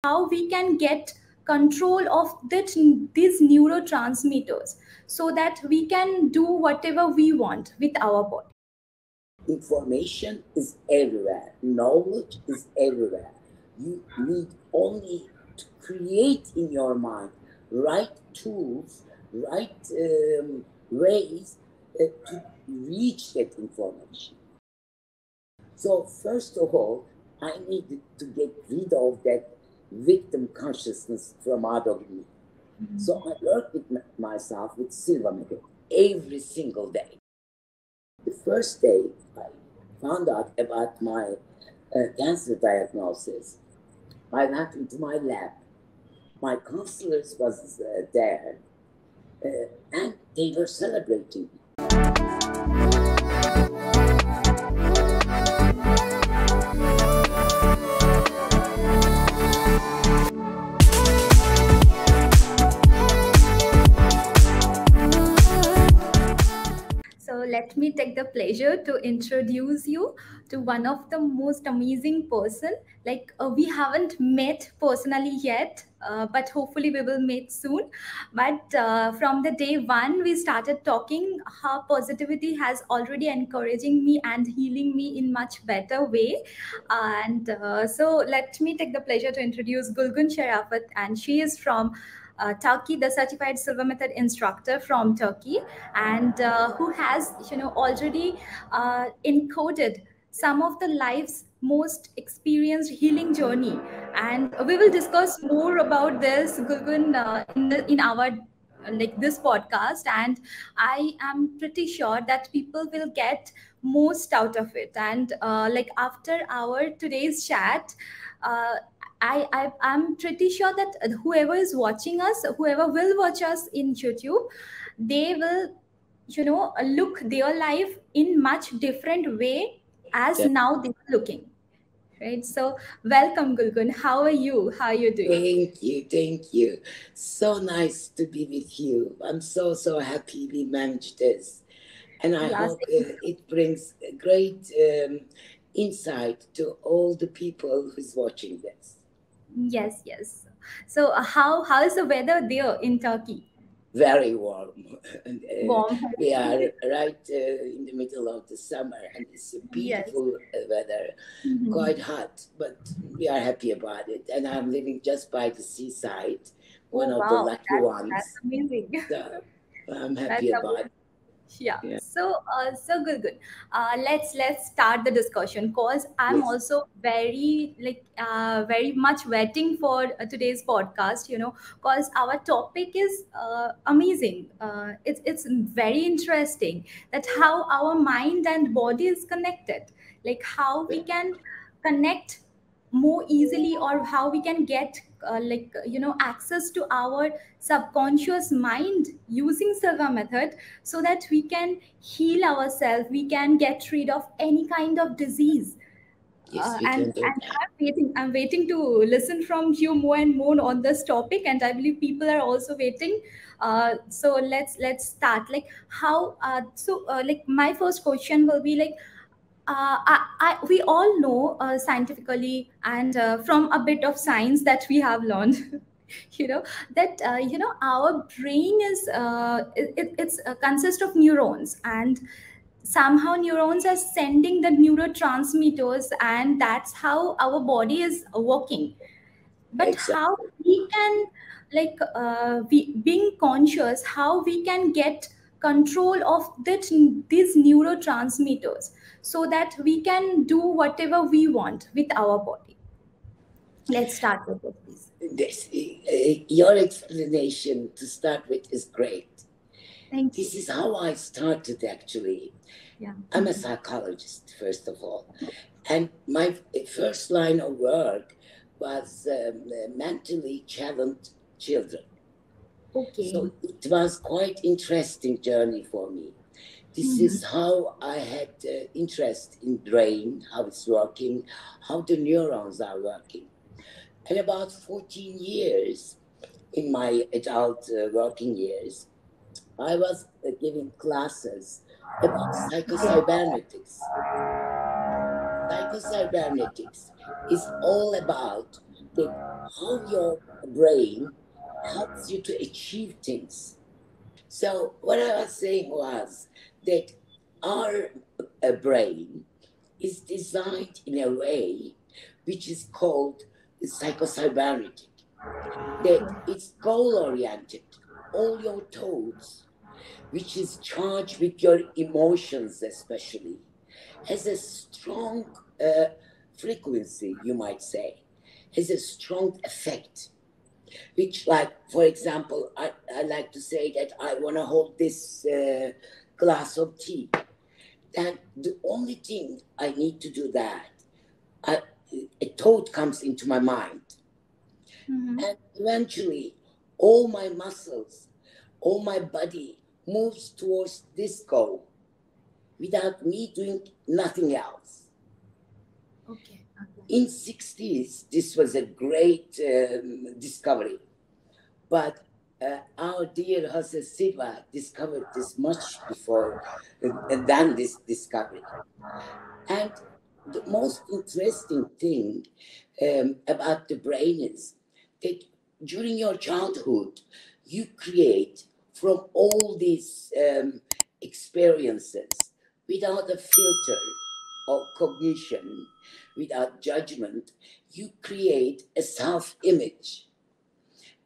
how we can get control of these neurotransmitters so that we can do whatever we want with our body. Information is everywhere. Knowledge is everywhere. You need only to create in your mind right tools, right ways to reach that information. So first of all, I needed to get rid of that victim consciousness from out of me. Mm-hmm. So I work with myself with Silva Method every single day. The first day I found out about my cancer diagnosis, I went into my lab. My counselors was there, and they were celebrating. So let me take the pleasure to introduce you to one of the most amazing person. Like we haven't met personally yet, but hopefully we will meet soon. But from the day one we started talking, her positivity has already encouraging me and healing me in much better way. And so let me take the pleasure to introduce Gulgun Sharafat, and she is from Turkey, the certified Silva Method instructor from Turkey, and who has already encoded some of the life's most experienced healing journey. And we will discuss more about this, Gulgun, in our like this podcast, and I am pretty sure that people will get most out of it. And like after our today's chat, I'm pretty sure that whoever is watching us, whoever will watch us in YouTube, they will look their life in much different way as now they're looking, right? So welcome, Gulgun. How are you? How are you doing? Thank you. So nice to be with you. I'm so happy we managed this, and I hope it brings a great insight to all the people who's watching this. Yes. So how is the weather there in Turkey? Very warm. Warm. We are right in the middle of the summer, and it's a beautiful weather. Mm-hmm. Quite hot, but we are happy about it. And I'm living just by the seaside, one of the lucky ones. That's amazing. So I'm happy about it. Yeah. So Gulgun, let's start the discussion, because I'm also very very much waiting for today's podcast. Because our topic is amazing. It's very interesting that how our mind and body is connected. Like how we can connect more easily, or how we can get access to our subconscious mind using Silva method, so that we can heal ourselves, we can get rid of any kind of disease. And I'm waiting to listen from you more and more on this topic, and I believe people are also waiting. So let's start. Like how like my first question will be like, we all know scientifically and from a bit of science that we have learned, that our brain is it's consists of neurons, and somehow neurons are sending the neurotransmitters, and that's how our body is working. But how we can being conscious, how we can get control of these neurotransmitters so that we can do whatever we want with our body. Let's start with this, please. Your explanation to start with is great. Thank you. This is how I started, actually. I'm a psychologist, first of all. And my first line of work was mentally challenged children. So it was quite interesting journey for me. This is how I had interest in brain, how it's working, how the neurons are working. And about 14 years in my adult working years, I was giving classes about psychocybernetics. Psychocybernetics is all about the how your brain helps you to achieve things. So what I was saying was that our brain is designed in a way which is called psychocybernetic, that it's goal oriented. All your thoughts, which is charged with your emotions especially, has a strong frequency, you might say, has a strong effect. Which, like, for example, I like to say that I want to hold this glass of tea. Then the only thing I need to do that, I, a thought comes into my mind. Mm-hmm. And eventually, all my muscles, all my body moves towards this goal without me doing nothing else. Okay. Okay. In 60s, this was a great discovery. But our dear Jose Silva discovered this much before than this discovery. And the most interesting thing about the brain is that during your childhood, you create from all these experiences without a filter of cognition, without judgment, you create a self image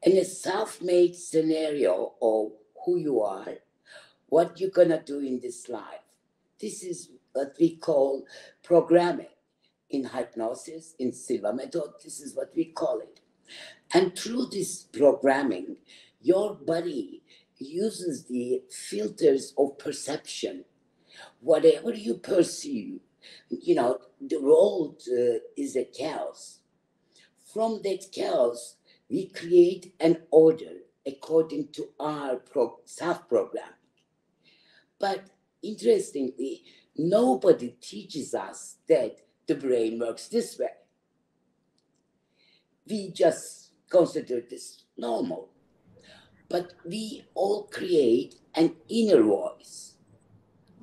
and a self made scenario of who you are, what you're gonna do in this life. This is what we call programming. In hypnosis, in Silva Method, this is what we call it. And through this programming, your body uses the filters of perception. Whatever you perceive, the world is a chaos. From that chaos, we create an order according to our self program. But interestingly, nobody teaches us that the brain works this way. We just consider this normal. But we all create an inner voice,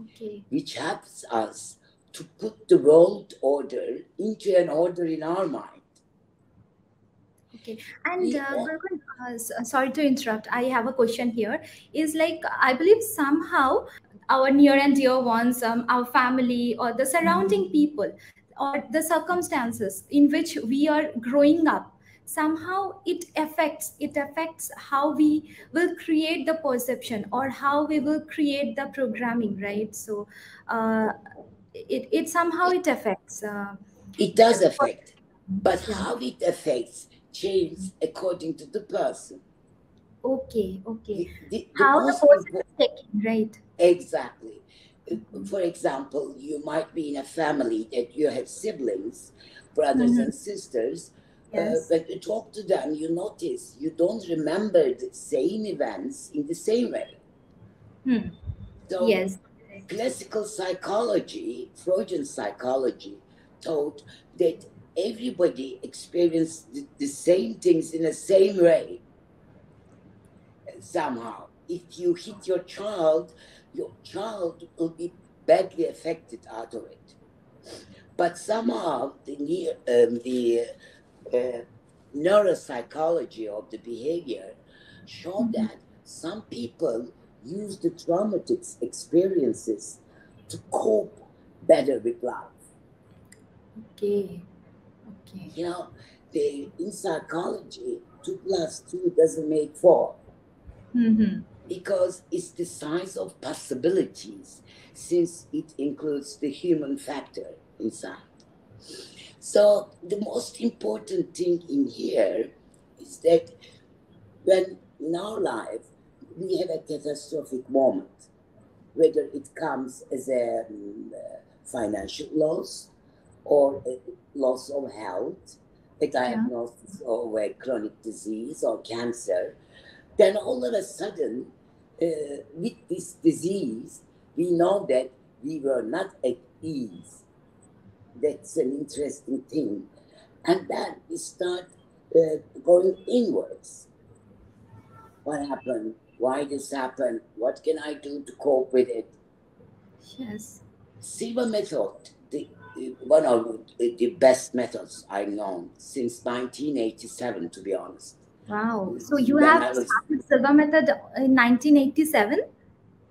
Okay. which helps us to put the world order into an order in our mind. Okay. And We all, Gurgun, sorry to interrupt. I have a question here. Is like I believe somehow our near and dear ones, our family or the surrounding people or the circumstances in which we are growing up, somehow it affects how we will create the perception or how we will create the programming, right? So uh, it somehow it affects. it does affect, but Yeah. how it affects changes according to the person. Okay, okay. The How the most person important, is taking, right? exactly. For example, you might be in a family that you have siblings, brothers Mm-hmm. and sisters. Yes. When you talk to them, you notice you don't remember the same events in the same way. Hmm. So, Yes. Correct. classical psychology, Freudian psychology, taught that everybody experienced the same things in the same way somehow. If you hit your child will be badly affected out of it. But somehow the uh, neuropsychology of the behavior showed Mm-hmm. that some people use the traumatic experiences to cope better with life. Okay. Okay. In psychology, 2 plus 2 doesn't make 4, Mm-hmm. because it's the size of possibilities, since it includes the human factor inside. So the most important thing in here is that when in our life we have a catastrophic moment, whether it comes as a financial loss or a loss of health, a Yeah. diagnosis of a chronic disease or cancer, then all of a sudden, with this disease, we know that we were not at ease. That's an interesting thing. And then we start going inwards. What happened? Why this happened? What can I do to cope with it? Yes. Silva Method, one of the best methods I've known since 1987, to be honest. Wow. So you When have I was, started Silva Method in 1987?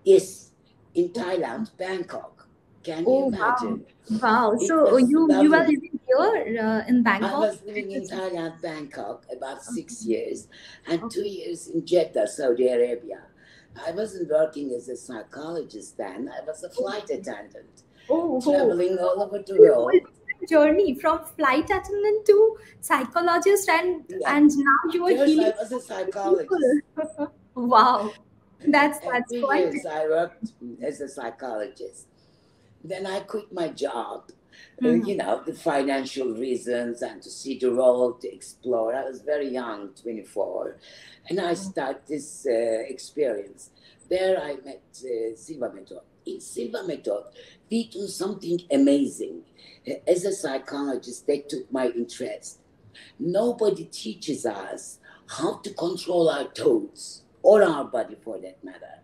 yes, in Okay. Thailand, Bangkok. Can you Oh, wow. imagine? Wow. It So was you are lovely. living here in I Bangkok? was living in Thailand, Bangkok, about Okay. 6 years, and Okay. 2 years in Jeddah, Saudi Arabia. I wasn't working as a psychologist then, I was a flight Okay. attendant, Oh, oh. traveling all over the The whole world. different journey from flight attendant to psychologist, Yeah, and now you are first I healing was a psychologist, people. Wow. and That's two quite. years I worked as a psychologist. Then I quit my job, Mhm. the financial reasons and to see the world, to explore. I was very young, 24, and I started this experience. There I met Silva Method. In Silva Method, we do something amazing. As a psychologist, they took my interest. Nobody teaches us how to control our thoughts or our body for that matter.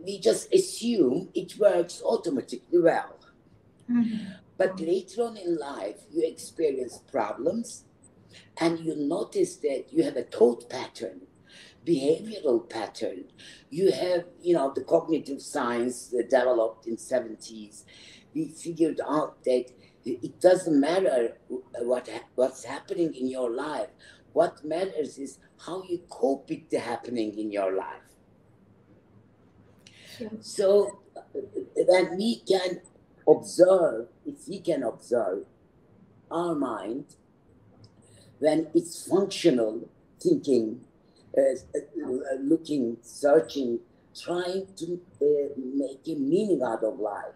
We just assume it works automatically well. Mhm. But later on in life, you experience problems and you notice that you have a thought pattern, behavioral pattern. You have, the cognitive science developed in 70s. We figured out that it doesn't matter what's happening in your life. What matters is how you cope with the happening in your life. Sure. So when we can observe, if we can observe our mind, when it's functional, thinking, looking, searching, trying to make a meaning out of life,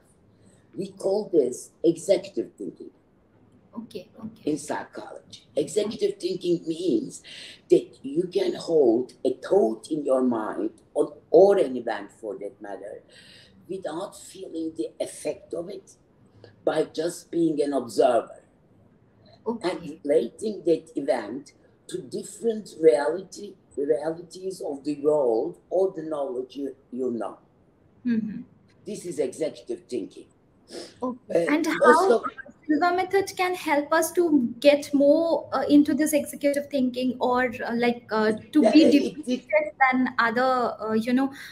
we call this executive thinking Okay. Okay. in psychology. Executive thinking means that you can hold a thought in your mind, or an event for that matter, without feeling the effect of it, by just being an observer and Okay. relating that event to different realities of the world or the knowledge you know. Mhm. This is executive thinking. Okay. And Most how of Silva method can help us to get more into this executive thinking, or to yeah, be it differentiated than other,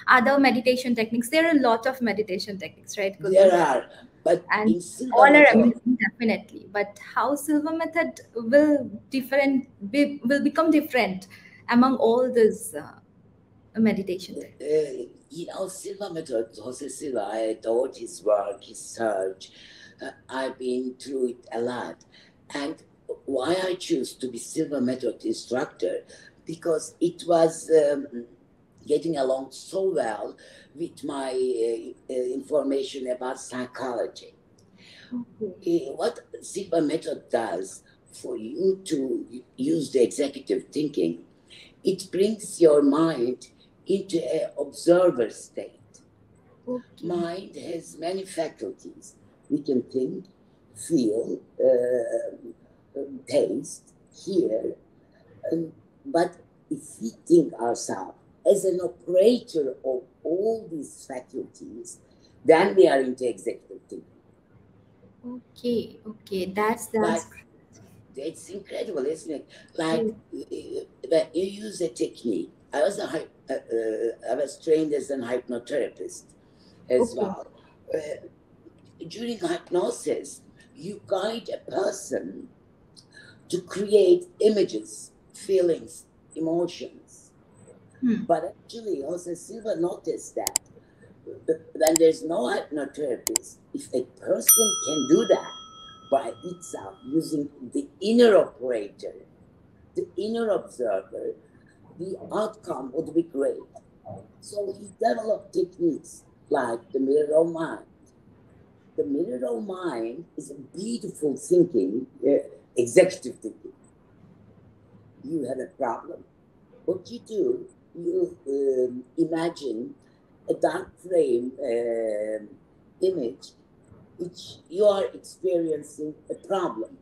other meditation techniques. There are a lot of meditation techniques, right, there Gulgun? are, but And in Silva all are Method, amazing, definitely. But how Silva method will become different among all these meditation techniques? Silva Method, Jose Silva, I adored his work, his search. I've been through it a lot. And why I choose to be Silva Method instructor, because it was getting along so well with my information about psychology. Okay. What Silva Method does for you to use the executive thinking, it brings your mind into an observer state. Okay. Mind has many faculties. We can think, feel, taste, hear, but if we think ourselves as an operator of all these faculties, then we are into executive thinking. Okay. Okay. Like, That's it's incredible, isn't it? Like, great. when you use a technique, I was trained as an hypnotherapist as Okay. well. During hypnosis, you guide a person to create images, feelings, emotions. Hmm. But actually, Jose Silva noticed that when there's no hypnotherapist, if a person can do that by itself using the inner operator, the inner observer, the outcome would be great. So he developed techniques like the mirror of mind. The mirror of mind is a beautiful thinking, executive thinking. You have a problem. What you do, you imagine a dark frame image which you are experiencing a problem,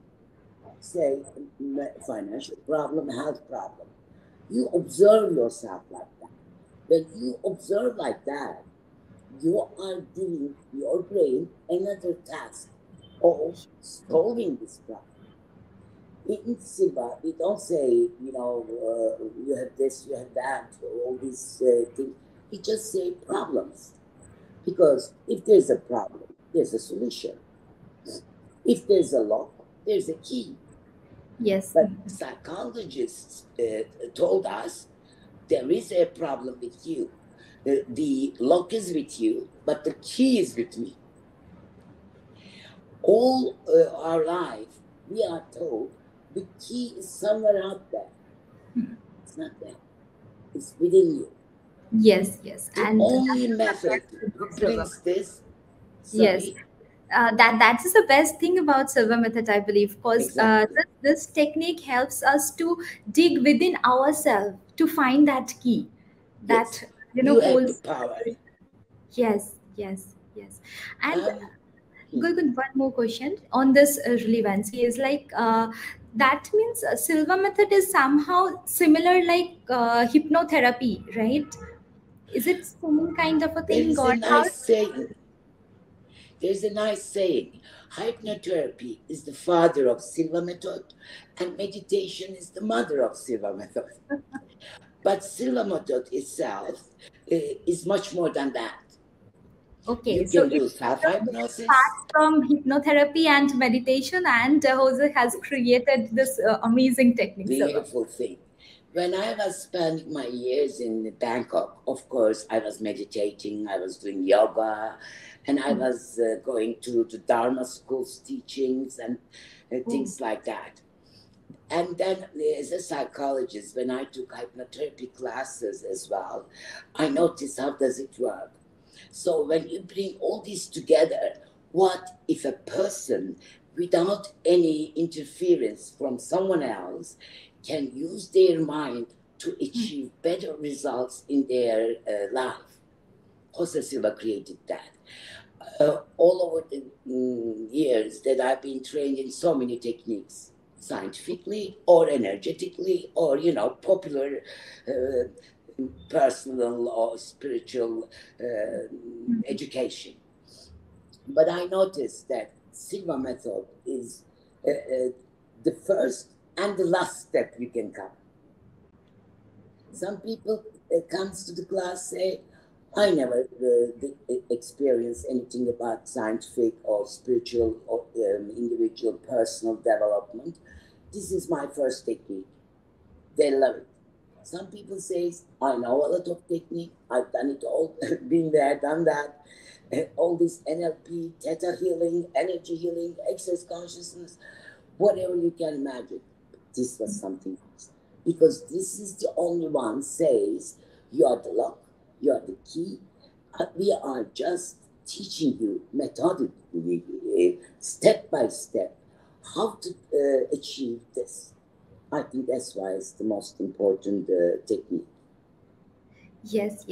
say financial problem, health problem. You observe yourself like that. When you observe like that, you are giving your brain another task of solving this problem. In Silva, we don't say, you have this, you have that, all these things. We just say problems. Because if there's a problem, there's a solution. If there's a lock, there's a key. Yes. But psychologists told us there is a problem with you. The lock is with you, but the key is with me. All our life, we are told the key is somewhere out there. It's not there. It's within you. Yes. The And only method that brings this. yes. Sorry. That is the best thing about Silva Method, I believe, because Exactly. this technique helps us to dig within ourselves to find that key Yes. that You have the holds. power. Yes. And Um, Gulgun, one more question on this relevancy is like that means Silva Method is somehow similar like hypnotherapy, right? Is it some kind of a there thing, is a or how? nice saying. There's a nice saying. Hypnotherapy is the father of Silva Method, and meditation is the mother of Silva Method. But Silva Method itself is much more than that. Okay, You so can it do self-hypnosis. starts from hypnotherapy and meditation, and Jose has created this amazing technique, Silva. Beautiful thing. When I was spending my years in Bangkok, of course, I was meditating, I was doing yoga, and I was going to the Dharma schools teachings and things like that. And then, as a psychologist, when I took hypnotherapy classes as well, I noticed how does it work. So when you bring all this together, what if a person, without any interference from someone else, can use their mind to achieve better results in their life? Jose Silva created that. All over the years that I've been trained in so many techniques, scientifically or energetically or, popular personal or spiritual education. But I noticed that Silva Method is the first and the last step you can come. Some people comes to the class say, I never experienced anything about scientific or spiritual or individual personal development. This is my first technique. They love it. Some people say, I know a lot of technique. I've done it all, been there, done that. All this NLP, theta healing, energy healing, access consciousness, whatever you can imagine. This was something else. Because this is the only one says, you are the lock, you are the key. We are just teaching you methodically, step by step, how to achieve this. I think that's why it's the most important technique. Yes,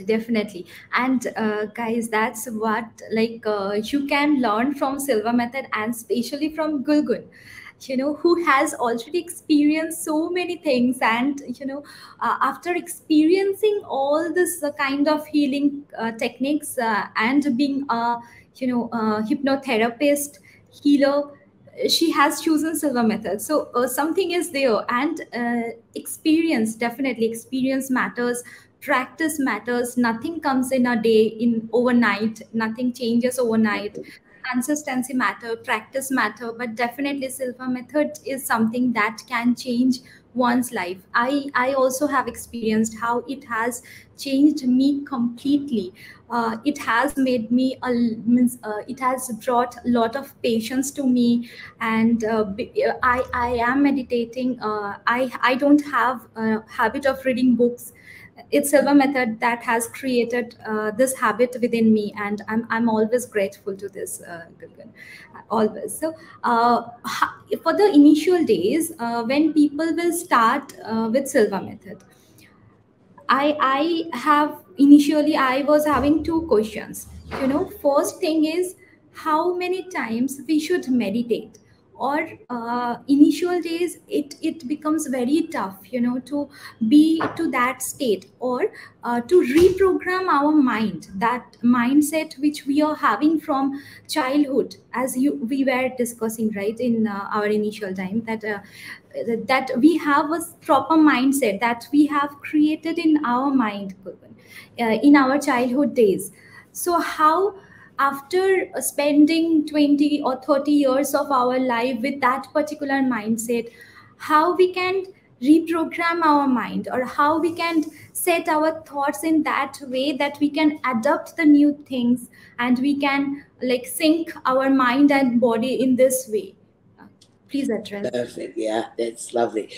definitely. And guys, that's what like you can learn from Silva Method, and especially from Gulgun, who has already experienced so many things, and after experiencing all this kind of healing techniques and being a hypnotherapist, healer, she has chosen Silva Method. So something is there, and experience, definitely experience matters, practice matters. Nothing comes in a day, in overnight, nothing changes overnight. Consistency matter, practice matter, but definitely Silva Method is something that can change one's life. I also have experienced how it has changed me completely. It has made me it has brought a lot of patience to me, and I am meditating. I don't have a habit of reading books. It's Silva Method that has created this habit within me, and I'm always grateful to this, Gulgun, always. So for the initial days, when people will start with Silva Method, I have initially I was having two questions. First thing is, how many times we should meditate, or initial days it becomes very tough, to be to that state, or to reprogram our mind, that mindset which we are having from childhood, as we were discussing, right, in our initial time, that we have a proper mindset that we have created in our mind, Gurvan, in our childhood days. So how, after spending 20 or 30 years of our life with that particular mindset, how we can reprogram our mind, or how we can set our thoughts in that way that we can adopt the new things, and we can like sync our mind and body in this way. Uh, Please address. Perfect. Yeah, that's lovely.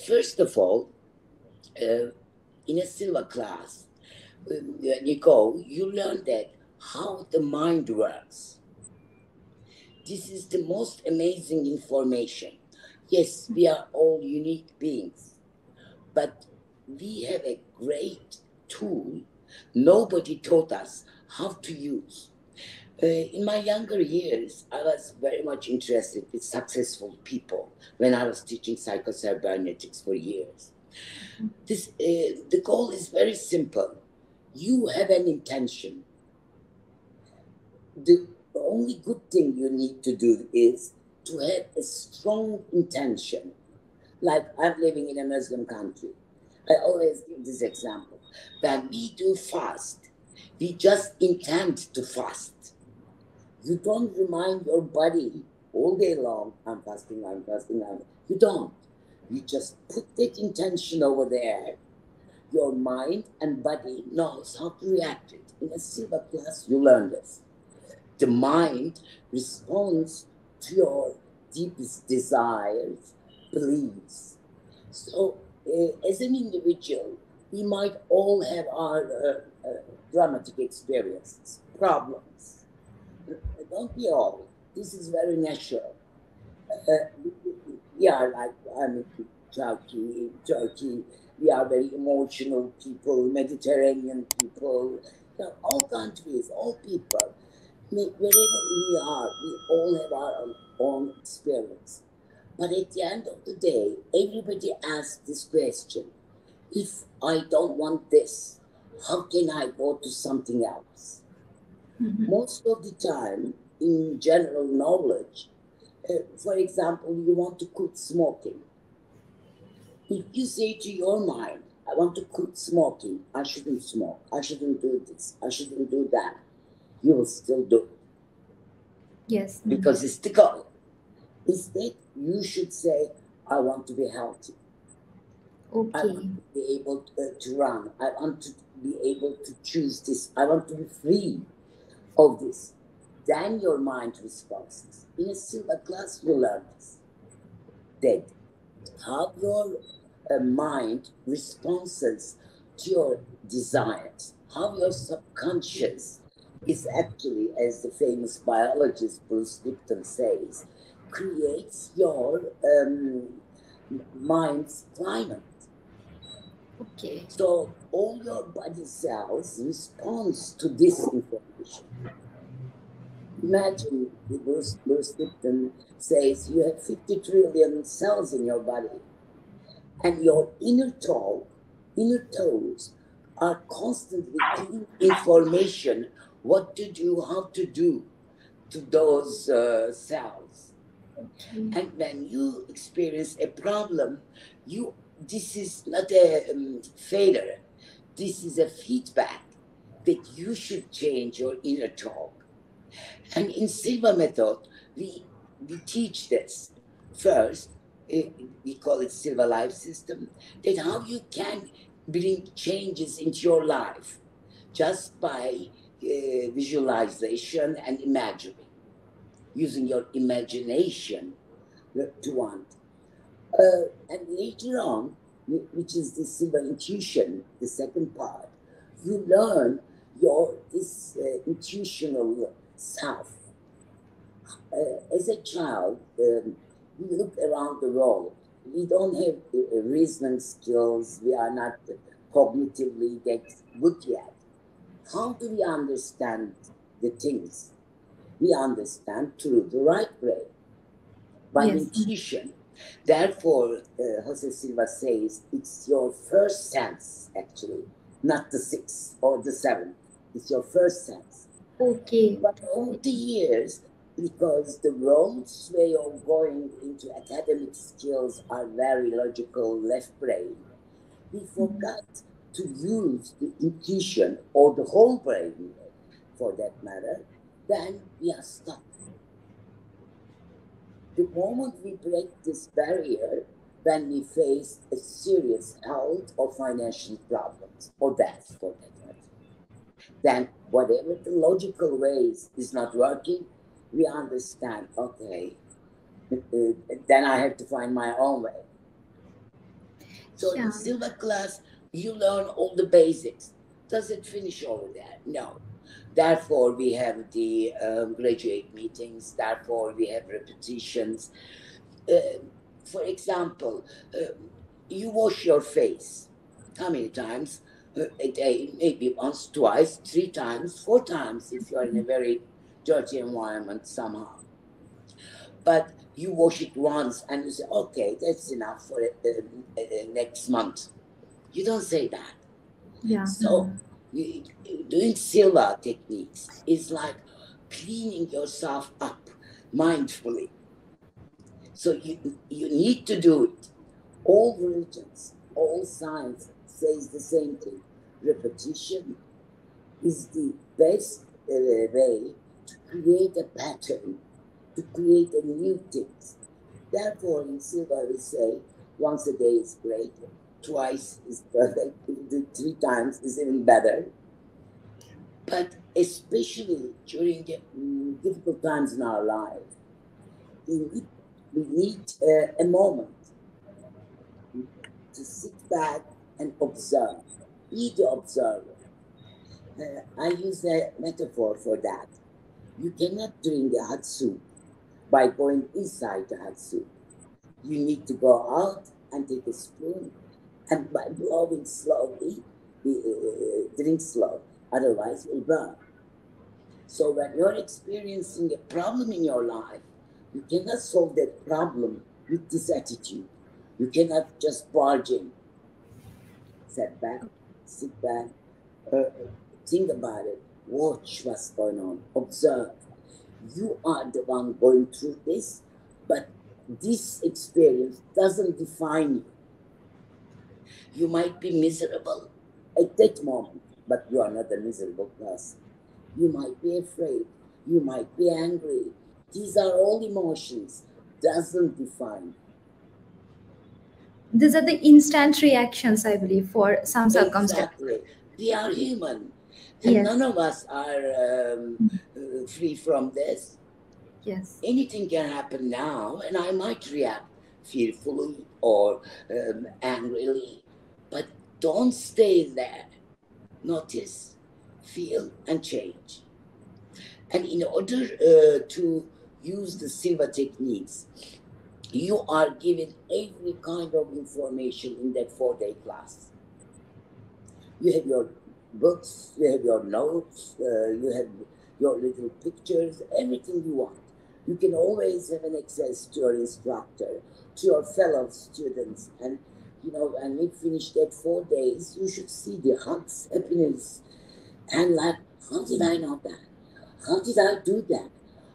First of all, in a Silva class, when you go, you learn that how the mind works. This is the most amazing information. Yes, we are all unique beings, but we have a great tool nobody taught us how to use. In my younger years, I was very much interested with successful people when I was teaching psychocybernetics for years. The goal is very simple. You have an intention. The only good thing you need to do is to have a strong intention. Like, I'm living in a Muslim country. I always give this example. When we do fast, we just intend to fast. You don't remind your body all day long, I'm fasting, I'm fasting, you don't. You just put that intention over there. Your mind and body knows how to react it. In a Silva class, you learn this. The mind responds to your deepest desires, beliefs. So, as an individual, we might all have our dramatic experiences, problems. Don't we all? This is very natural. We are like, I'm Turkey, we are very emotional people, Mediterranean people, all countries, all people. Wherever we are, we all have our own experience. But at the end of the day, everybody asks this question: if I don't want this, how can I go to something else? Most of the time, in general knowledge, for example, you want to quit smoking. If you say to your mind, I want to quit smoking, I shouldn't smoke, I shouldn't do this, I shouldn't do that, you will still do it. Yes. Because it's the goal. Instead, you should say, I want to be healthy. Okay. I want to be able to run. I want to be able to choose this. I want to be free of this. Then your mind responds. In a Silva class, you learn this. That how your mind responds to your desires, how your subconscious is actually, as the famous biologist Bruce Lipton says, creates your mind's climate. Okay. So all your body cells responds to this information. Imagine, Bruce Lipton says, you have 50 trillion cells in your body, and your inner toes are constantly giving information what to do, how to do to those cells. Okay. And when you experience a problem, this is not a failure. This is a feedback that you should change your inner talk. And in Silva Method, we teach this. First, we call it Silva Life System, that how you can bring changes into your life just by visualization and imagining, using your imagination to want. And later on, which is the Silva intuition, the second part, you learn this intuitional self. As a child, we look around the world. We don't have reasoning skills. We are not cognitively that good yet. How do we understand the things? We understand through the right brain. by Yes. intuition. Therefore, Jose Silva says it's your first sense, actually, not the sixth or the seventh. It's your first sense. Okay. But over the years, because the world's way of going into academic skills are very logical, left brain, we forgot to use the intuition or the whole brain, for that matter, then we are stuck. The moment we break this barrier, when we face a serious health or financial problems, or death for that matter, then whatever the logical ways is not working, we understand, okay, then I have to find my own way. So in Yeah. Silva class, you learn all the basics. Does it finish over there? No. Therefore, we have the graduate meetings. Therefore, we have repetitions. For example, you wash your face. How many times? A day, maybe once, twice, 3 times, 4 times if you're in a very dirty environment somehow. But you wash it once and you say, okay, that's enough for next month. You don't say that. Yeah. So doing Silva techniques is like cleaning yourself up mindfully. So you need to do it. All religions, all science says the same thing. Repetition is the best way to create a pattern, to create a new things. Therefore, in Silva we say once a day is great, twice is perfect, 3 times is even better. But especially during the difficult times in our life, we need a moment to sit back and observe. Be the observer. I use a metaphor for that. You cannot drink a hot soup by going inside the hot soup. You need to go out and take a spoon and by blowing slowly, drink slow. Otherwise, you'll burn. So when you're experiencing a problem in your life, you cannot solve that problem with this attitude. You cannot just barge in, sit back, uh, think about it, watch what's going on, observe. You are the one going through this, but this experience doesn't define you. You might be miserable at that moment, but you are not a miserable person. You might be afraid. You might be angry. These are all emotions. Doesn't define. These are the instant reactions, I believe, for some circumstances. Exactly. We are human, and Yes. none of us are free from this. Yes. Anything can happen now, and I might react fearfully or angrily, but don't stay there. Notice, feel, and change. And in order to use the Silva techniques, you are given every kind of information in that 4-day class. You have your books, you have your notes, you have your little pictures, everything you want. You can always have an access to your instructor, to your fellow students. And, when we finish that 4 days, you should see the hugs, happiness, and like, how did I know that? How did I do that?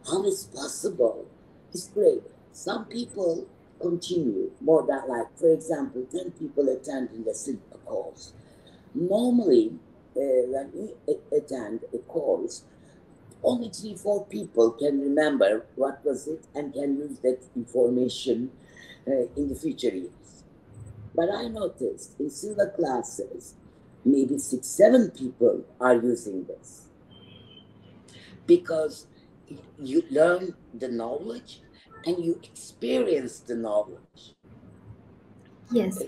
How is possible? It's great. Some people continue more than like, for example, 10 people attend in the Silva course. Normally, when we attend a course, only 3-4 people can remember what was it and can use that information in the future years. But I noticed in Silva classes, maybe 6-7 people are using this because you learn the knowledge and you experience the knowledge. Yes.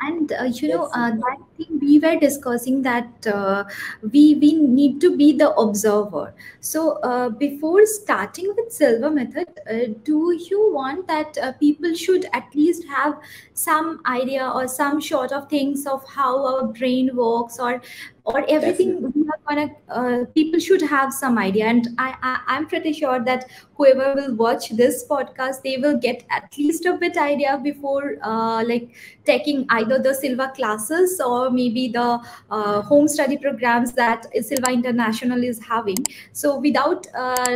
And That's that important. thing we were discussing, that we need to be the observer. So before starting with Silva method, do you want that people should at least have some idea or some sort of things of how our brain works, or everything Definitely. we are gonna people should have some idea. And I'm pretty sure that whoever will watch this podcast, they will get at least a bit idea before like taking either the Silva classes or maybe the home study programs that Silva International is having. So without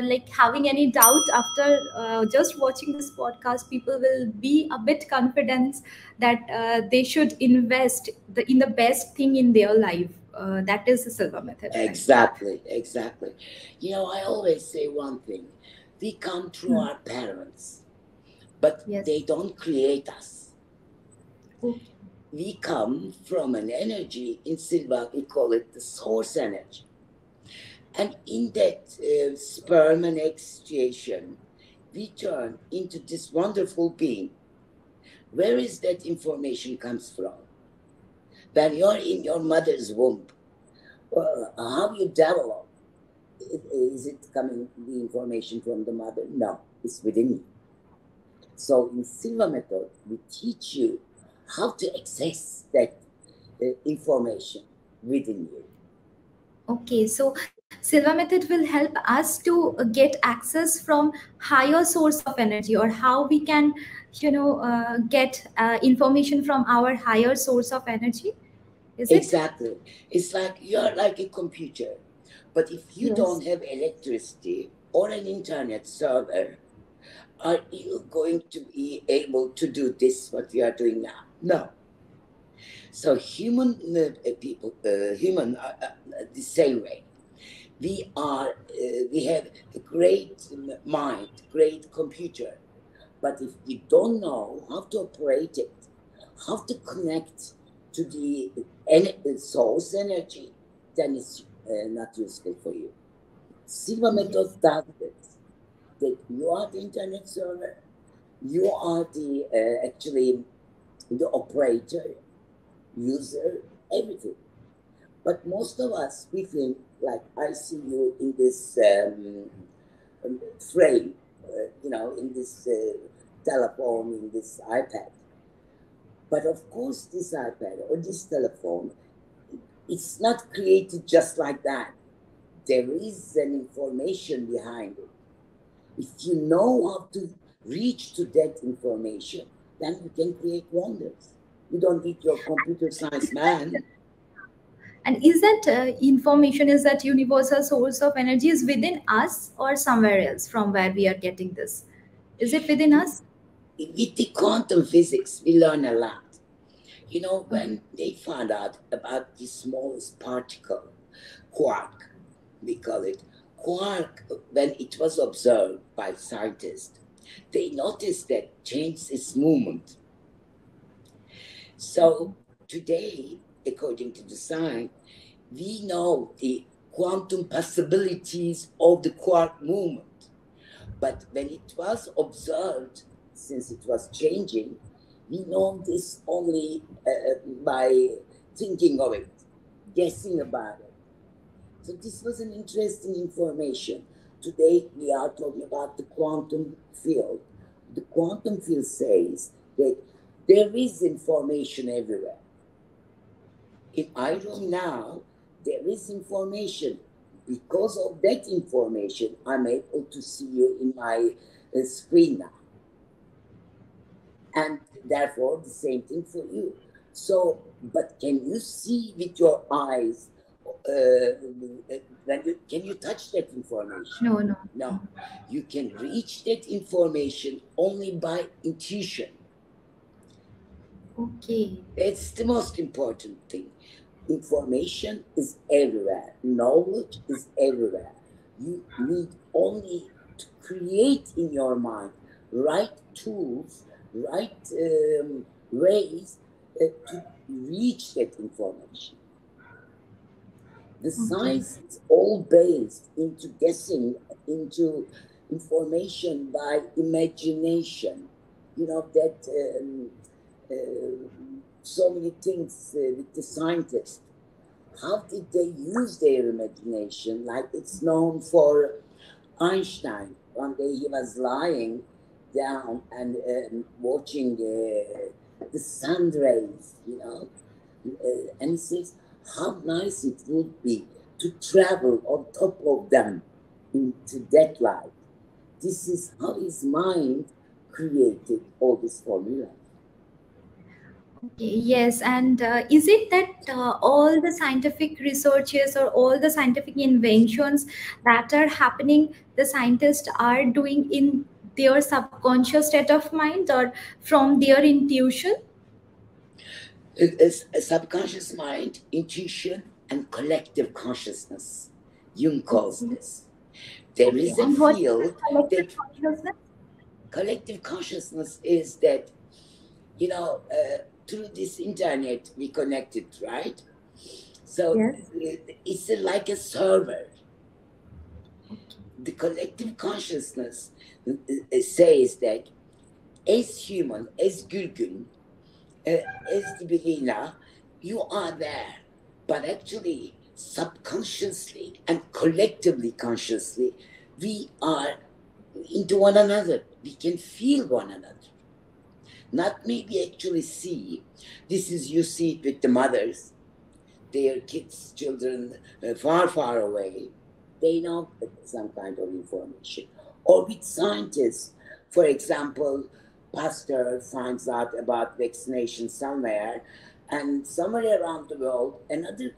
like having any doubt, after just watching this podcast, people will be a bit confident that they should invest in the best thing in their life. That is the Silva method, right? Exactly, exactly. I always say one thing. We come through Hmm. our parents, but Yes. they don't create us. Okay. We come from an energy in Silva, we call it the source energy. And in that sperm and egg situation, we turn into this wonderful being. Where is that information comes from? When you're in your mother's womb, how you develop, is it coming the information from the mother? No, it's within you. So in Silva method, we teach you how to access that information within you. Okay, so Silva method will help us to get access from higher source of energy, or how we can, get information from our higher source of energy. Is it? Exactly. It's like you're like a computer. But if you Yes. don't have electricity or an internet server, are you going to be able to do this, what we are doing now? No. So human people, human are the same way. We have a great mind, great computer. But if we don't know how to operate it, how to connect to the source energy, then it's not useful for you. Silva method Yes. does this. That you are the internet server, you are the actually the operator, user, everything. But most of us, we think like I see you in this frame, in this telephone, in this iPad. But of course, this iPad or this telephone, it's not created just like that. There is an information behind it. If you know how to reach to that information, then you can create wonders. You don't need your computer science man. And is that information, is that universal source of energy is within us or somewhere else from where we are getting this? Is it within us? With the quantum physics, we learn a lot. Okay. When they found out about the smallest particle, quark, we call it, quark, when it was observed by scientists, they noticed that changed its movement. So today, according to the science, we know the quantum possibilities of the quark movement. But when it was observed, since it was changing, we know this only by thinking of it, guessing about it. So this was an interesting information. Today we are talking about the quantum field. The quantum field says that there is information everywhere. In I room now, there is information. Because of that information, I'm able to see you in my screen now. And therefore, the same thing for you. So, but can you see with your eyes? Can you touch that information? No, no. No. You can reach that information only by intuition. Okay. It's the most important thing. Information is everywhere. Knowledge is everywhere. You need only to create in your mind right tools, right ways to reach that information. The Okay. science is all based into guessing, into information by imagination. You know that so many things with the scientists. How did they use their imagination? Like it's known for Einstein. One day he was lying down and watching the sun rays, and he says how nice it would be to travel on top of them into that light. This is how his mind created all this formula. Okay, yes, and is it that all the scientific researches or all the scientific inventions that are happening, the scientists are doing in their subconscious state of mind or from their intuition? It is a subconscious mind, intuition, and collective consciousness. Jung calls Okay, this. There okay. is a And what is the field collective that consciousness? collective consciousness is that, through this internet we connected, right? So Yes. it's like a server. The collective consciousness says that as human, as Gulgun, as the beginner, you are there. But actually, subconsciously and collectively consciously, we are into one another. We can feel one another. Not maybe actually see. This is, you see it with the mothers, their kids, children far, far away. They know some kind of information. Or with scientists, for example, Pasteur finds out about vaccination somewhere, and somewhere around the world, another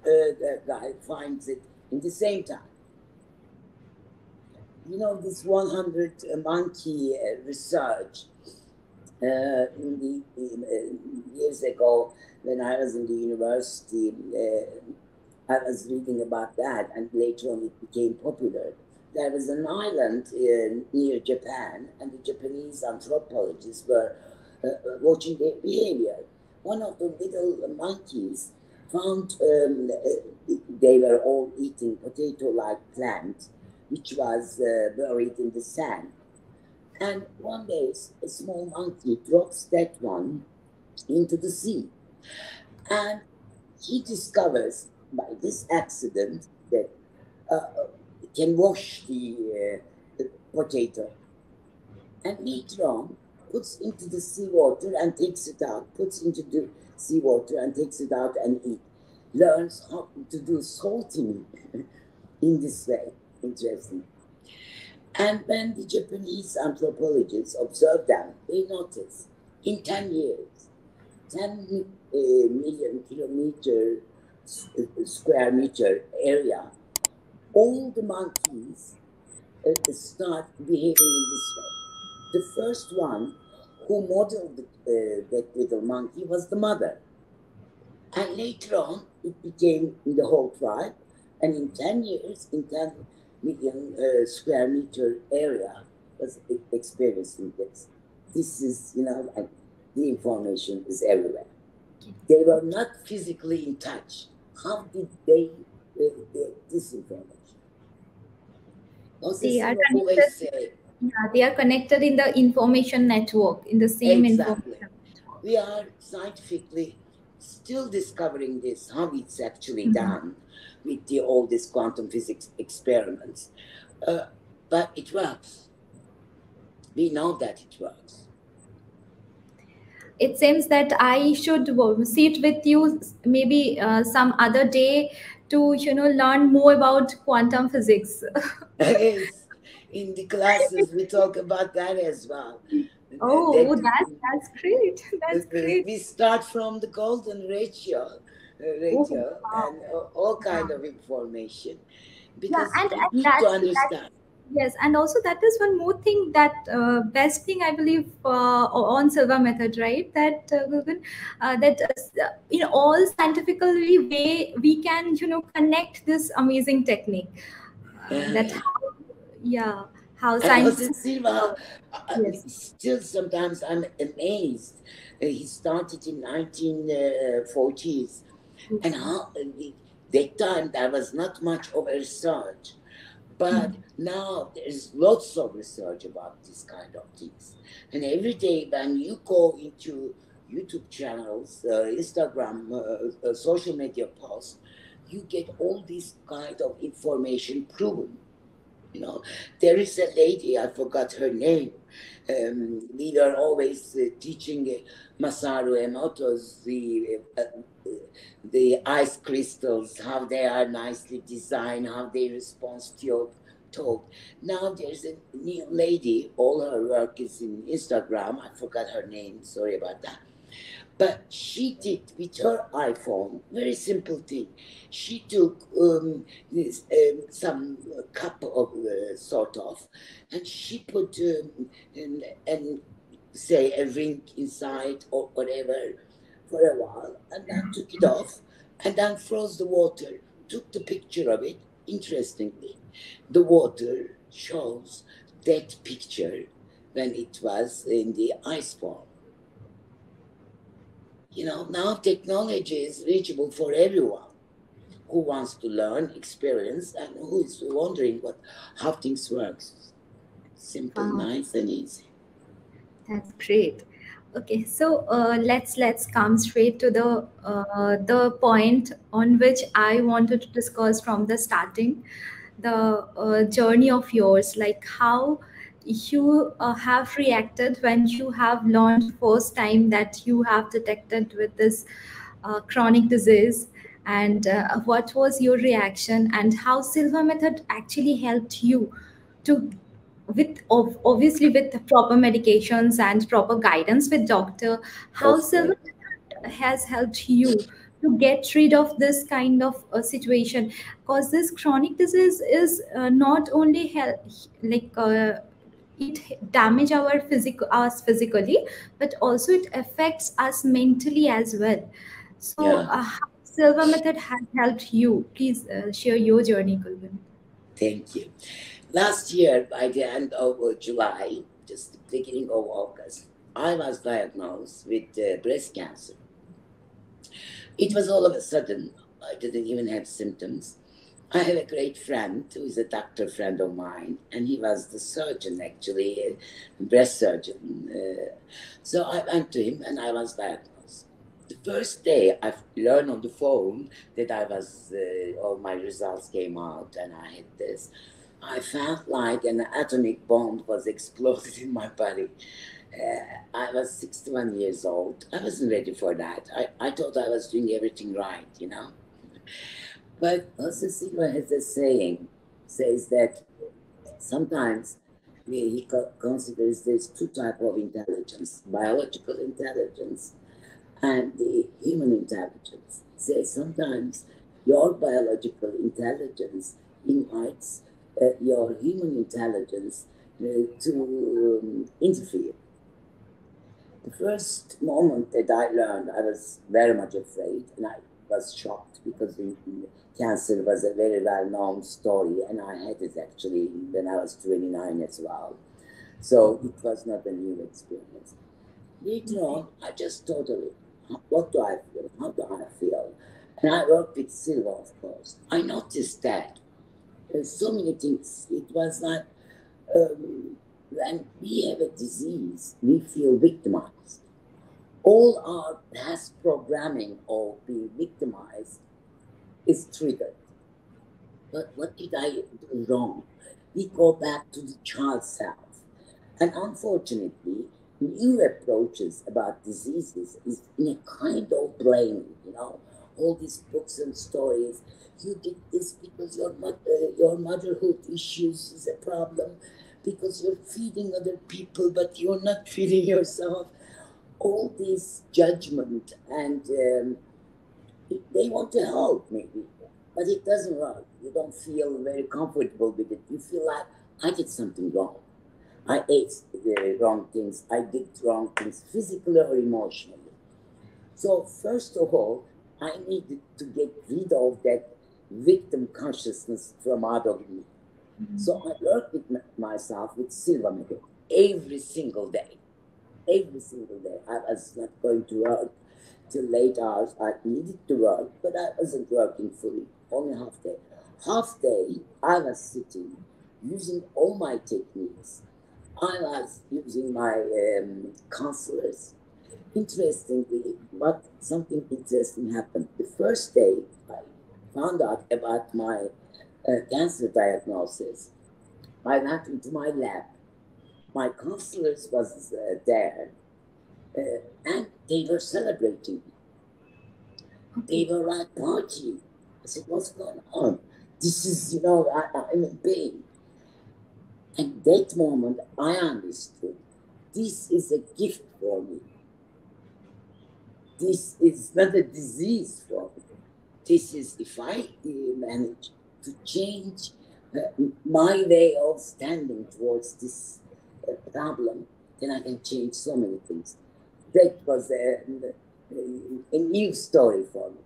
guy finds it in the same time. This 100 monkey research years ago when I was in the university, I was reading about that, and later on it became popular. There was an island near Japan, and the Japanese anthropologists were watching their behavior. One of the little monkeys found they were all eating potato-like plant, which was buried in the sand. And one day, a small monkey drops that one into the sea. And he discovers by this accident that it can wash the potato. And later on, puts into the seawater and takes it out, puts into the seawater and takes it out and eat. Learns how to do salting in this way. Interesting. And when the Japanese anthropologists observed them, they noticed in 10 years, 10 million kilometer square meter area, all the monkeys start behaving in this way. The first one who modeled that little monkey was the mother. And later on, it became the whole tribe. And in 10 years, in 10 million square meter area, was experiencing this. This is, and the information is everywhere. They were not physically in touch. How did they get this information? They are Silva connected. always say, Yeah, they are connected in the information network, in the same exactly. information. We are scientifically still discovering this, how it's actually Mhm. done with all these quantum physics experiments. But it works. We know that it works. It seems that I should sit with you maybe some other day to learn more about quantum physics. Yes, in the classes we talk about that as well. Oh, That that's great. That's great. we start from the golden Oh, ratio wow. and all kind Wow. of information, Yeah, because we and need to that understand. yes, and also that is one more thing, that best thing I believe on Silva Method, right? That Gulgun, that in all scientifically way we can connect this amazing technique. That Yeah. how, yeah, how And science. Jose Silva, Yes. still sometimes I'm amazed. He started in 1940s, and Okay. how that time there was not much of a research, but now there's lots of research about this kind of things. And every day when you go into YouTube channels, Instagram, social media posts, you get all this kind of information proven. You know, there is a lady, I forgot her name. We were always teaching Masaru Emoto's the ice crystals, how they are nicely designed, how they respond to your talk. Now there's a new lady, all her work is in Instagram. I forgot her name, sorry about that. But she did with her iPhone, very simple thing. She took some cup of sort of, and she put and say a ring inside or whatever for a while, and then took it off, and then froze the water. Took the picture of it. Interestingly, the water shows that picture when it was in the ice form. You know, now technology is reachable for everyone who wants to learn, experience, and who is wondering how things works. Simple, Wow. nice, and easy. That's great. Okay, so let's come straight to the point on which I wanted to discuss from the starting, the journey of yours, like how you have reacted when you have learned first time that you have detected with this chronic disease, and what was your reaction, and how Silva method actually helped you to, with obviously with the proper medications and proper guidance with doctor, how Of Silva course. has helped you to get rid of this kind of situation, because this chronic disease is not only like it damage our physical us physically, but also it affects us mentally as well. So Yeah, how Silva method has helped you? Please share your journey, Gulgun. thank you. Last year, by the end of July, just the beginning of August, I was diagnosed with breast cancer. It was all of a sudden. I didn't even have symptoms. I have a great friend who is a doctor friend of mine, and he was the surgeon actually, a breast surgeon. So I went to him and I was diagnosed. The first day I learned on the phone that all my results came out and I had this. I felt like an atomic bomb was exploded in my body. I was 61 years old. I wasn't ready for that. I thought I was doing everything right, you know. But also Sigma has a saying, says that sometimes he considers there's two types of intelligence, biological intelligence and the human intelligence. Says sometimes your biological intelligence invites your human intelligence to interfere. The first moment that I learned, I was very much afraid and I was shocked because the cancer was a very well known story and I had it actually when I was 29 as well. So it was not a new experience. Later on, I just totally, what do I feel? How do I feel? And I worked with Silva, of course. I noticed that there's so many things. It was like when we have a disease, we feel victimized. All our past programming of being victimized is triggered. But what did I do wrong? We go back to the child self. And unfortunately, new approaches about diseases is in a kind of blaming, you know, all these books and stories. You did this because your motherhood issues is a problem, because you're feeding other people, but you're not feeding yourself. All this judgment and they want to help maybe, but it doesn't work. You don't feel very comfortable with it. You feel like I did something wrong. I ate the wrong things. I did wrong things physically or emotionally. So first of all, I needed to get rid of that victim consciousness from out of me. So I worked with myself with Silva Method every single day. Every single day. I was not going to work till late hours. I needed to work, but I wasn't working fully, only half day. Half day, I was sitting, using all my techniques. I was using my counselors. Interestingly, but something interesting happened. The first day I found out about my cancer diagnosis, I went into my lab. My counselors was there, and they were celebrating. They Okay. were like partying. I said, "What's going on? This is, I'm in pain." At that moment, I understood this is a gift for me. This is not a disease for me. This is, if I manage to change my way of standing towards this problem, then I can change so many things. That was a new story for me.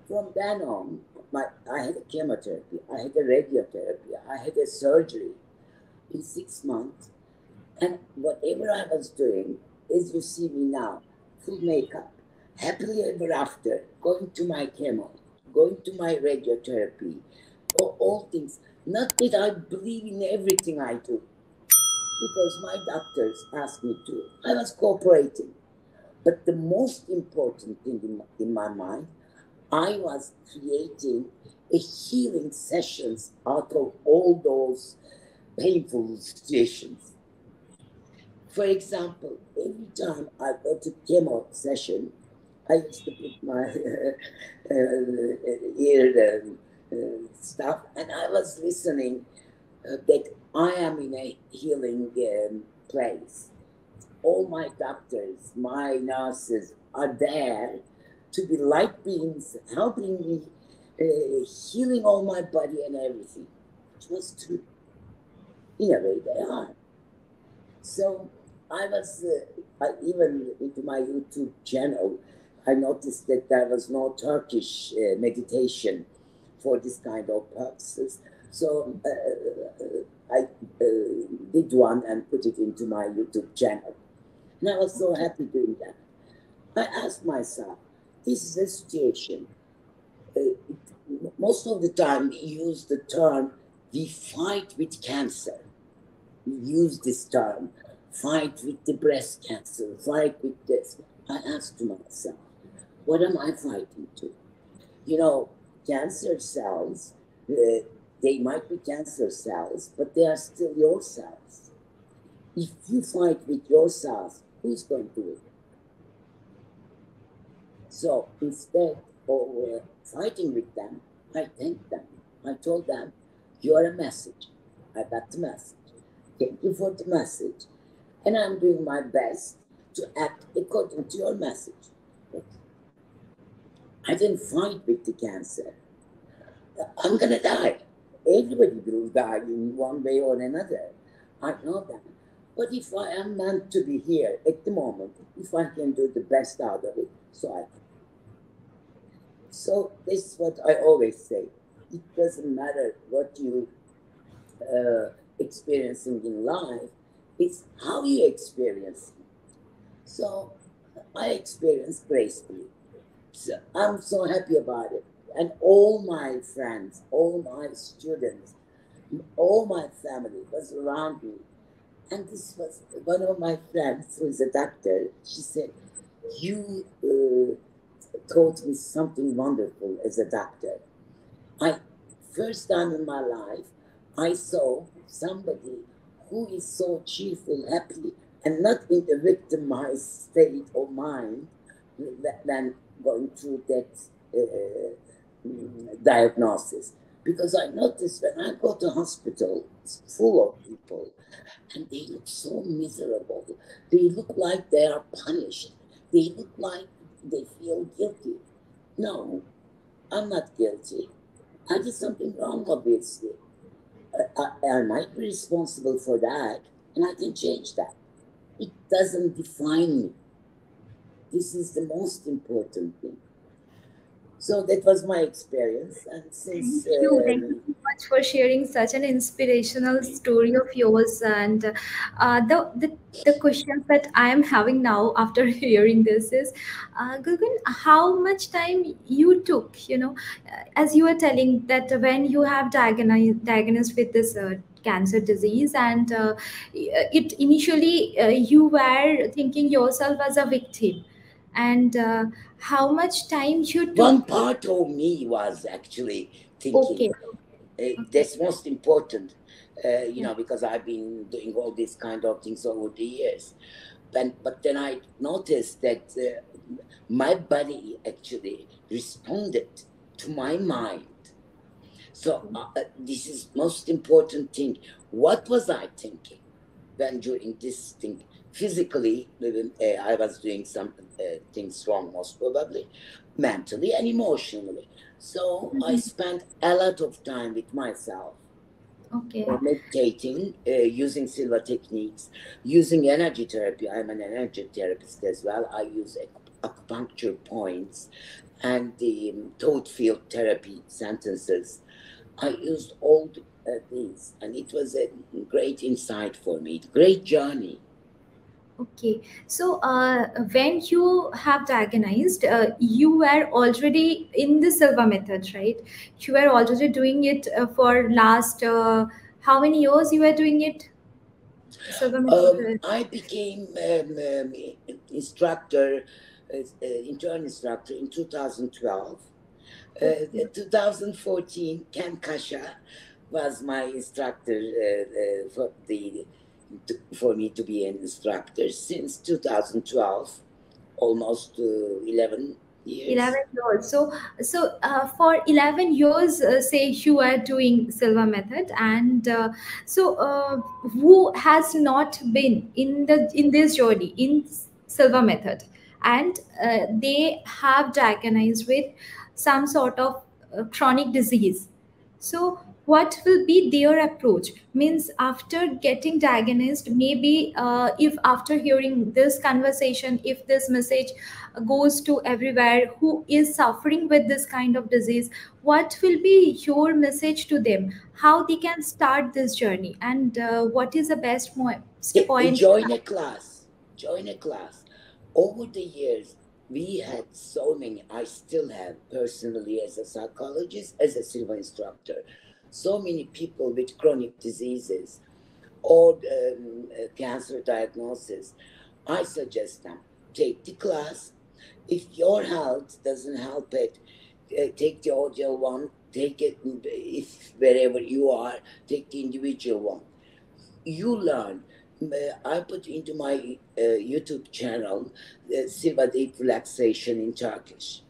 From then on, I had a chemotherapy, I had a radiotherapy, I had a surgery in 6 months. And whatever I was doing, as you see me now, full makeup, happily ever after, going to my chemo, going to my radiotherapy, all things. Not that I believe in everything I do, because my doctors asked me to. I was cooperating. But the most important thing in my mind, I was creating a healing sessions out of all those painful situations. For example, every time I go to chemo session, I used to put my ear stuff, and I was listening that I am in a healing place. All my doctors, my nurses are there to be light beings, helping me, healing all my body and everything. It was true. In a way, they are. So I was, even into my YouTube channel, I noticed that there was no Turkish meditation for this kind of purposes. So I did one and put it into my YouTube channel. And I was so Okay. happy doing that. I asked myself, this is a situation. Most of the time, we use the term, we fight with cancer. We use this term, fight with the breast cancer, fight with this. I asked myself, what am I fighting to? You know, cancer cells, they might be cancer cells, but they are still your cells. If you fight with your cells, who's going to win? So instead of fighting with them, I thanked them. I told them, you are a message. I got the message. Thank you for the message. And I'm doing my best to act according to your message. But I didn't fight with the cancer. I'm going to die. Everybody will die in one way or another. I know that. But if I am meant to be here at the moment, if I can do the best out of it, so I can. So this is what I always say. It doesn't matter what you experiencing in life, it's how you experience it. So I experienced gracefully. So I'm so happy about it. And all my friends, all my students, all my family was around me. And this was one of my friends who is a doctor. She said, you taught me something wonderful as a doctor. I first time in my life I saw somebody who is so cheerful, happy, and not in the victimized state of mind than going through that diagnosis. Because I noticed when I go to hospital, it's full of people, and they look so miserable. They look like they are punished. They look like they feel guilty. No, I'm not guilty. I did something wrong, obviously. I might be responsible for that, and I can change that. It doesn't define me. This is the most important thing. So that was my experience, and since Thank you so much for sharing such an inspirational story of yours. And the questions that I am having now after hearing this is, Gulgun, how much time you took? As you were telling that when you have diagnosed with this cancer disease, and it initially you were thinking yourself as a victim, and how much time you one took? part of me was actually thinking, Okay, okay. that's most important, Yeah. because I've been doing all these kind of things over the years. But then I noticed that my body actually responded to my mind. So this is most important thing. What was I thinking when during this thing? Physically, I was doing some things wrong, most probably, mentally and emotionally. So I Mhm. spent a lot of time with myself, Okay. meditating, using Silva techniques, using energy therapy. I'm an energy therapist as well. I use acupuncture points and the thought field therapy sentences. I used all these, and it was a great insight for me, great journey. Okay. So, when you have diagnosed, you were already in the Silva method, right? You were already doing it for last how many years you were doing it? Silva method. I became instructor, intern instructor in 2012. Okay. 2014, Ken Kasha was my instructor for me to be an instructor since 2012, almost 11 years. 11 years. For 11 years, say you are doing Silva method, and who has not been in this journey in Silva method, and they have diagnosed with some sort of chronic disease. So, what will be their approach? Means after getting diagnosed, maybe if after hearing this conversation, if this message goes to everywhere who is suffering with this kind of disease, what will be your message to them? How they can start this journey, and what is the best point? Join a class. Join a class. Over the years, we had so many. I still have personally, as a psychologist, as a Silva instructor, so many people with chronic diseases or cancer diagnosis. I suggest them take the class. If your health doesn't help it, take the audio one. Take it if wherever you are. Take the individual one. You learn. I put into my YouTube channel Silva Deep Relaxation in Turkish.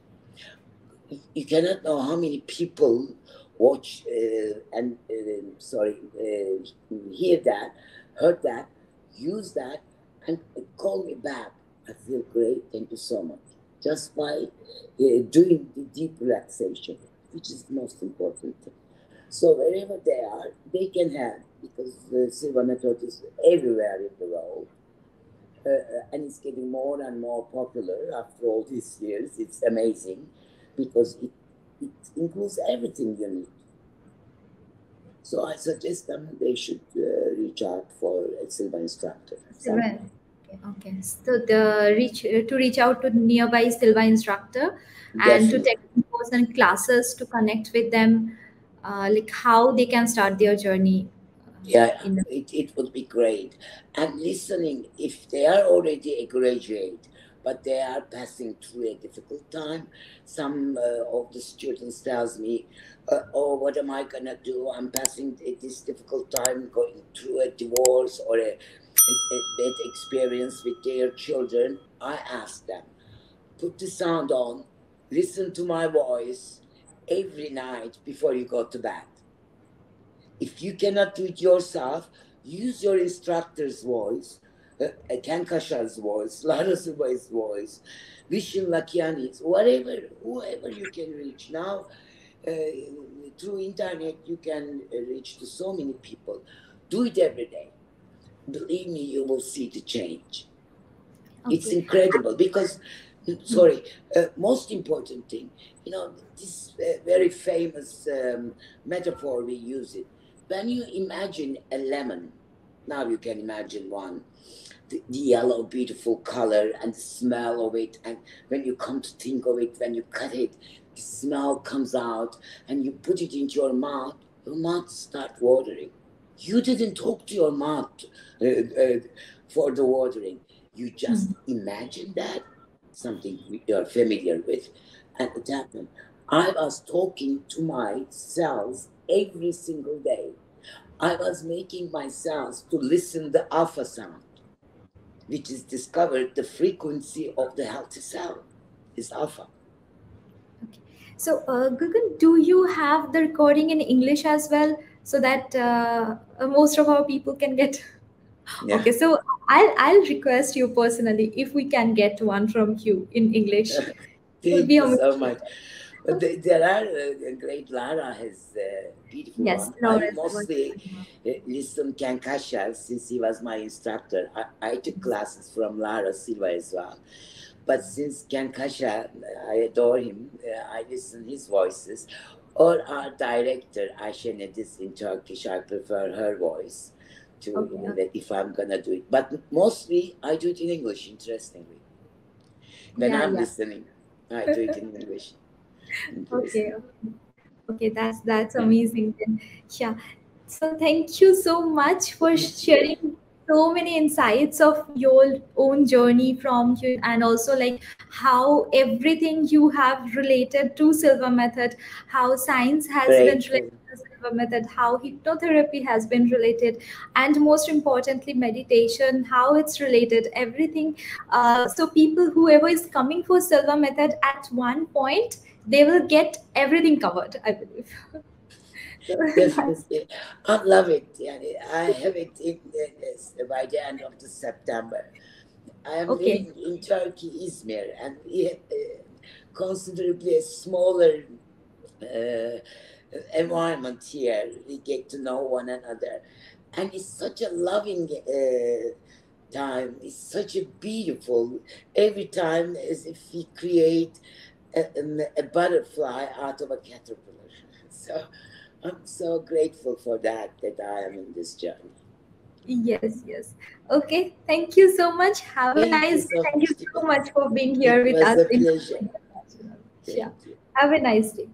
You cannot know how many people watch and hear that, heard that, use that, and call me back. I feel great. Thank you so much. Just by doing the deep relaxation, which is the most important thing. So wherever they are, they can have, because the Silva method is everywhere in the world, and it's getting more and more popular after all these years. It's amazing because it includes everything you need. So I suggest them they should reach out for a Silva instructor. Silva. Okay, okay. So reach out to nearby Silva instructor, and to Definitely. take in-person classes to connect with them, like how they can start their journey Yeah, in the. it would be great. And listening, if they are already a graduate, but they are passing through a difficult time, some of the students tells me, "Oh, what am I gonna do? I'm passing this difficult time, going through a divorce or a bad experience with their children." I ask them, put the sound on, listen to my voice every night before you go to bed. If you cannot do it yourself, use your instructor's voice, Kankasha's voice, Lara Subai's voice, Vishen Lakiani's, whoever you can reach. Now, uh, through internet, you can reach to so many people. Do it every day. Believe me, you will see the change. It's Okay. incredible because Sorry, most important thing, you know, this very famous metaphor we use it. When you imagine a lemon, now you can imagine one, the yellow, beautiful color and the smell of it. And when you come to think of it, when you cut it, the smell comes out and you put it into your mouth start watering. You didn't talk to your mouth for the watering. You just imagine that, something you're familiar with. And it happened. I was talking to my cells every single day. I was making my cells to listen the alpha sound, which is discovered the frequency of the healthy cell is alpha. Okay. So, Gulgun, do you have the recording in English as well, so that most of our people can get? Yeah. Okay, so I'll request you personally if we can get one from you in English. It will be Thank you so amazing. much. But there are great Lara has beautiful Yes, one. I Laura is the one. mostly listen Kankasha since he was my instructor. I took classes from Lara Silva as well. But since Kankasha, I adore him. I listen his voices. Or our director Ayşe Nedis in Turkish, I prefer her voice to Okay, if I'm gonna do it. But mostly I do it in English. Interestingly, when yeah, I'm yeah. listening, I do it in English. Okay, Interesting. okay, that's Yeah. amazing then. Yeah. So thank you so much for sharing so many insights of your own journey from you, and also like how everything you have related to Silva Method, how science has been related Grateful. to Silva Method, how hypnotherapy has been related, and most importantly meditation, how it's related, everything. So people, whoever is coming for Silva Method at one point, they will get everything covered, I believe. So that's Definitely. I love it. Yeah, I have it by the end of the September. I am okay. living in Turkey, Izmir, and we have considerably a smaller uh, environment here. We get to know one another. And it's such a loving time. It's such a beautiful, every time as if we create a butterfly out of a caterpillar. So I'm so grateful for that I am in this journey. Yes, yes. Okay. Thank you so much. Have a Thank you nice day. so Thank you much, so Tiffany. much for being It here with was us a in pleasure. International. Yeah. Thank you. Have a nice day.